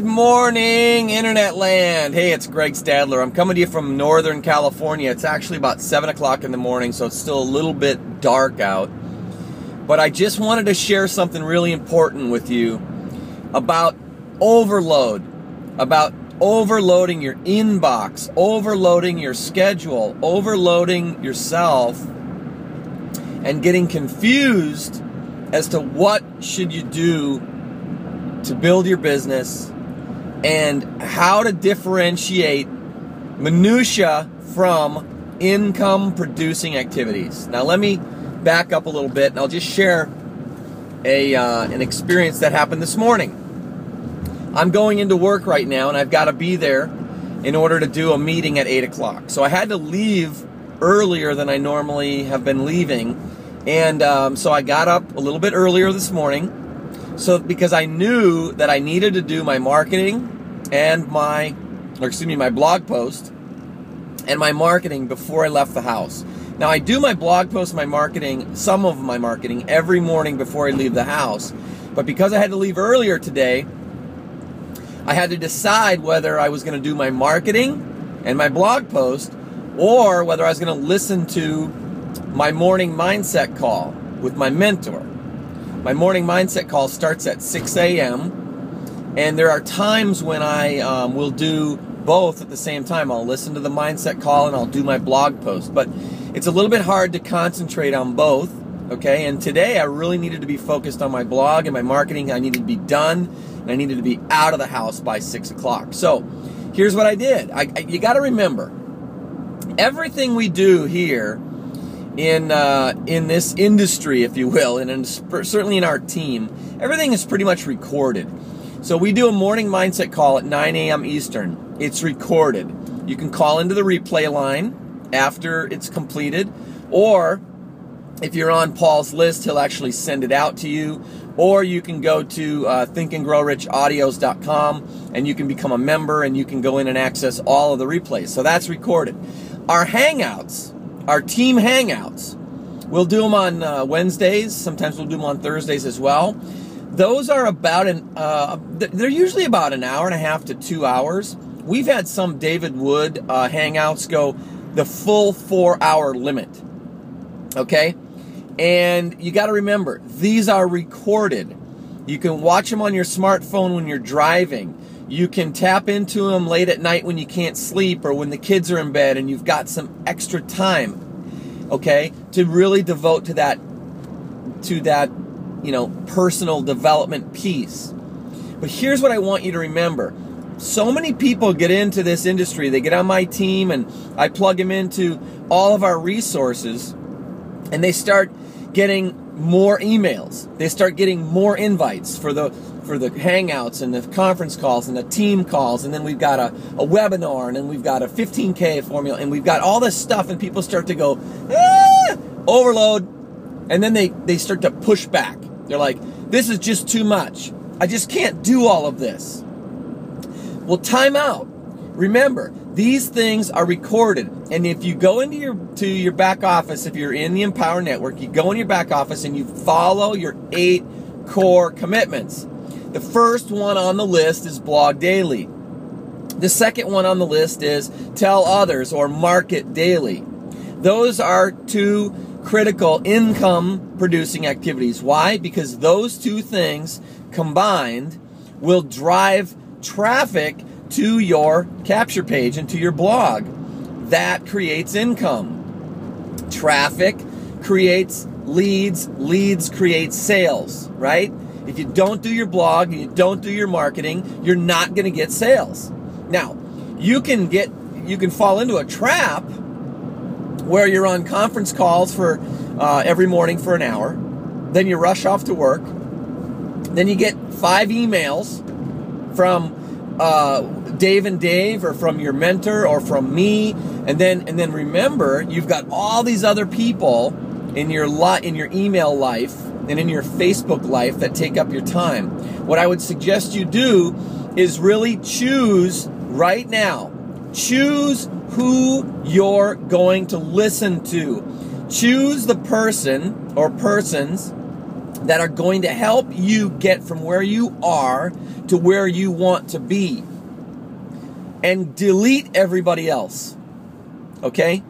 Good morning, Internet Land. Hey, it's Greg Stadler. I'm coming to you from Northern California. It's actually about 7 o'clock in the morning, so it's still a little bit dark out. But I just wanted to share something really important with you about overload, about overloading your inbox, overloading your schedule, overloading yourself, and getting confused as to what should you do to build your business and how to differentiate minutia from income producing activities. Now let me back up a little bit and I'll just share an experience that happened this morning. I'm going into work right now and I've got to be there in order to do a meeting at 8 o'clock. So I had to leave earlier than I normally have been leaving, and so I got up a little bit earlier this morning. So because I knew that I needed to do my marketing and my blog post and my marketing before I left the house. Now I do my blog post, my marketing, some of my marketing every morning before I leave the house. But because I had to leave earlier today, I had to decide whether I was going to do my marketing and my blog post or whether I was going to listen to my morning mindset call with my mentor. My morning mindset call starts at 6 a.m. and there are times when I will do both at the same time. I'll listen to the mindset call and I'll do my blog post. But it's a little bit hard to concentrate on both, okay? And today I really needed to be focused on my blog and my marketing. I needed to be done and I needed to be out of the house by 6 o'clock. So here's what I did. You got to remember, everything we do here in this industry, if you will, and certainly in our team, everything is pretty much recorded. So we do a morning mindset call at 9 a.m. Eastern. It's recorded. You can call into the replay line after it's completed, or if you're on Paul's list, he'll actually send it out to you, or you can go to thinkandgrowrichaudios.com and you can become a member and you can go in and access all of the replays. So that's recorded. Our Hangouts, our team Hangouts, we'll do them on Wednesdays. Sometimes we'll do them on Thursdays as well. Those are about they're usually about an hour and a half to 2 hours. We've had some David Wood Hangouts go the full 4-hour limit. Okay? And you got to remember, these are recorded. You can watch them on your smartphone when you're driving. You can tap into them late at night when you can't sleep or when the kids are in bed and you've got some extra time, okay, to really devote to that, personal development piece. But here's what I want you to remember. So many people get into this industry, they get on my team and I plug them into all of our resources and they start getting more emails. They start getting more invites for the Hangouts and the conference calls and the team calls, and then we've got a webinar, and then we've got a 15K formula, and we've got all this stuff, and people start to go, overload, and then they start to push back. They're like, this is just too much. I just can't do all of this. Well, time out. Remember, these things are recorded, and if you go into your back office, if you're in the Empower Network, you go in your back office and you follow your 8 core commitments. The first one on the list is blog daily. The second one on the list is tell others or market daily. Those are 2 critical income producing activities. Why? Because those 2 things combined will drive traffic to your capture page and to your blog. That creates income. Traffic creates leads. Leads create sales, right? If you don't do your blog and you don't do your marketing, you're not going to get sales. Now, you can fall into a trap where you're on conference calls for every morning for an hour. Then you rush off to work. Then you get 5 emails from Dave and Dave, or from your mentor, or from me, and then remember, you've got all these other people in your email life and in your Facebook life that take up your time. What I would suggest you do is really choose right now. Choose who you're going to listen to. Choose the person or persons that are going to help you get from where you are to where you want to be. And delete everybody else. Okay?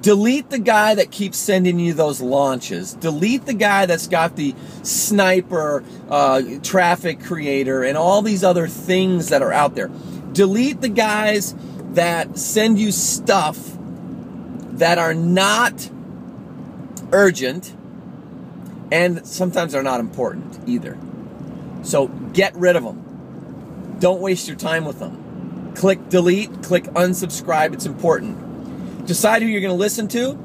Delete the guy that keeps sending you those launches. Delete the guy that's got the sniper, traffic creator, and all these other things that are out there. Delete the guys that send you stuff that are not urgent, and sometimes they're not important either. So get rid of them. Don't waste your time with them. Click delete, click unsubscribe. It's important. Decide who you're going to listen to,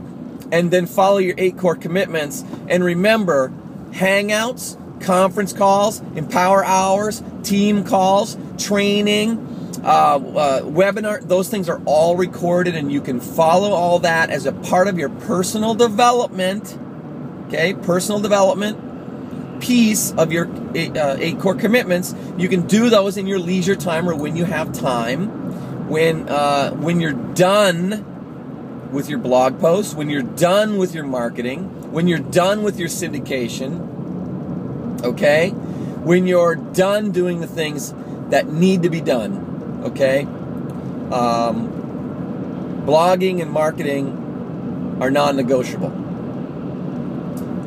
and then follow your 8 core commitments. And remember, hangouts, conference calls, empower hours, team calls, training, webinar, those things are all recorded, and you can follow all that as a part of your personal development, okay, personal development piece of your 8 core commitments. You can do those in your leisure time or when you have time, when you're done with your blog posts, when you're done with your marketing, when you're done with your syndication, okay? When you're done doing the things that need to be done, okay? Blogging and marketing are non-negotiable.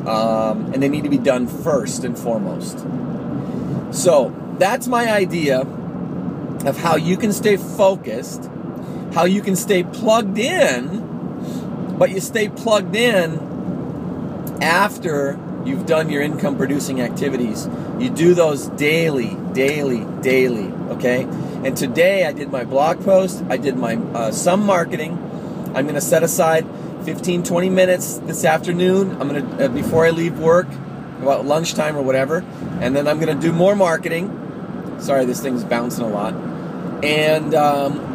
And they need to be done first and foremost. So that's my idea of how you can stay focused, how you can stay plugged in, but you stay plugged in after you've done your income producing activities. You do those daily, okay? And today I did my blog post, I did my some marketing. I'm going to set aside 15, 20 minutes this afternoon. I'm going to, before I leave work, about lunchtime or whatever, and then I'm going to do more marketing. Sorry, this thing's bouncing a lot. And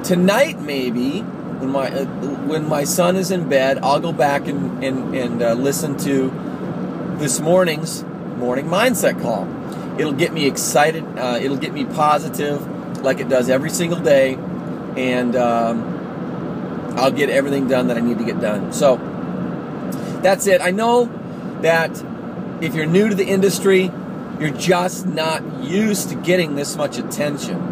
tonight maybe, when my son is in bed, I'll go back and listen to this morning's morning mindset call. It'll get me excited. It'll get me positive, like it does every single day, and I'll get everything done that I need to get done. So that's it. I know that if you're new to the industry, you're just not used to getting this much attention.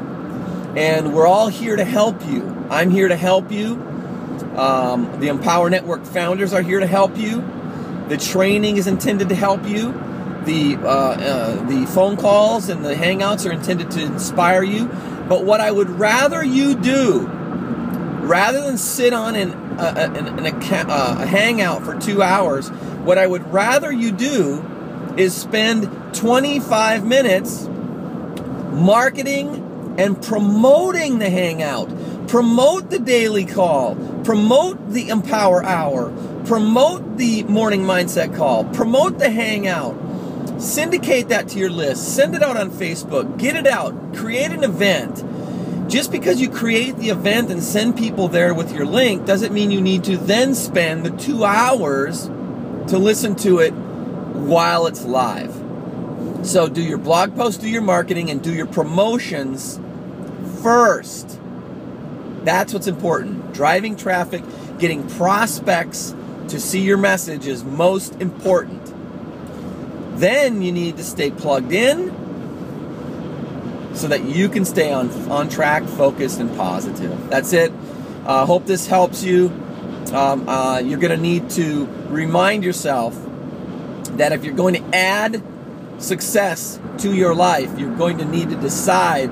And we're all here to help you. I'm here to help you. The Empower Network founders are here to help you. The training is intended to help you. The phone calls and the hangouts are intended to inspire you. But what I would rather you do, rather than sit on a hangout for 2 hours, what I would rather you do is spend 25 minutes marketing and promoting the hangout. Promote the daily call. Promote the Empower Hour. Promote the morning mindset call. Promote the hangout. Syndicate that to your list. Send it out on Facebook. Get it out. Create an event. Just because you create the event and send people there with your link doesn't mean you need to then spend the 2 hours to listen to it while it's live. So do your blog post, do your marketing, and do your promotions first. That's what's important. Driving traffic, getting prospects to see your message is most important. Then you need to stay plugged in so that you can stay on track, focused, and positive. That's it. Hope this helps you. You're going to need to remind yourself that if you're going to add success to your life, you're going to need to decide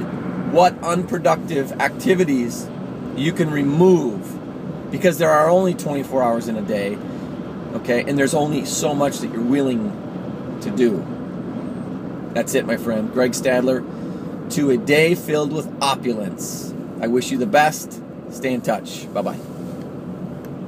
what unproductive activities you can remove, because there are only 24 hours in a day, okay? And there's only so much that you're willing to do. That's it, my friend. Greg Stadler, to a day filled with opulence. I wish you the best. Stay in touch. Bye-bye.